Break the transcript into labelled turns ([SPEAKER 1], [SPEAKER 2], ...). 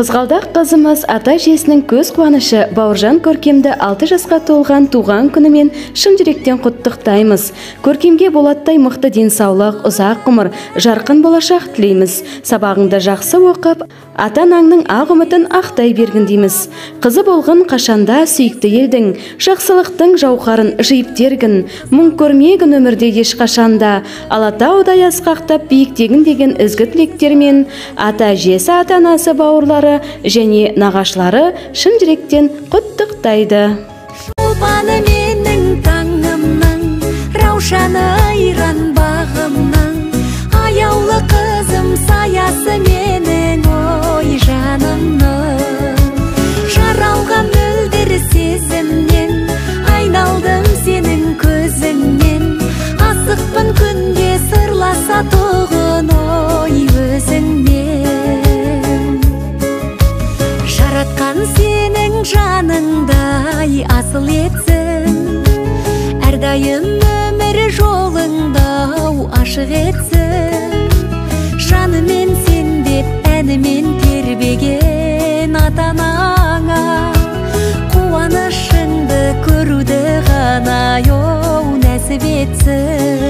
[SPEAKER 1] Қызғалдақ қызымыз ата-әжесінің көз қуанышы Бауыржан Көркемді 6 жасқа толған туған күнімен шын жүректен құттықтаймыз. Көркемге болаттай мықты денсаулық, ұзақ ғұмыр, жарқын болашақ тілейміз. Сабағыңды жақсы оқып, ата-анаңның ақ үмітін ақтай бергін дейміз. Қызы болғын қашанда сүйікті елдің, жақсылықтың жауһарын жиып тергін. Мұң көрмегін өмірде ешқашанда, Алатаудай асқақтап биіктегін деген ізгі тілектермен ата-әжесі, ата-анасы, бауырлары және нағашылары шын жүректен құттықтайды.
[SPEAKER 2] Ұлпаны менің таңымның, раушаны айран бағымның, аяулы қызым саясы менің ой жанымның. Жаралған мөлдір сезімнен, айналдым сенің көзіңнен, асықпын күнде сырласа тұғын ой өзіңмен. Жаратқан сенің жаныңдай асыл етсін, әрдайым өмір жолыңдау ашық етсін. Жанымен сен деп әнімен тербеген ата-анаңа, қуанышыңды көруді ғана нәсіп етсін.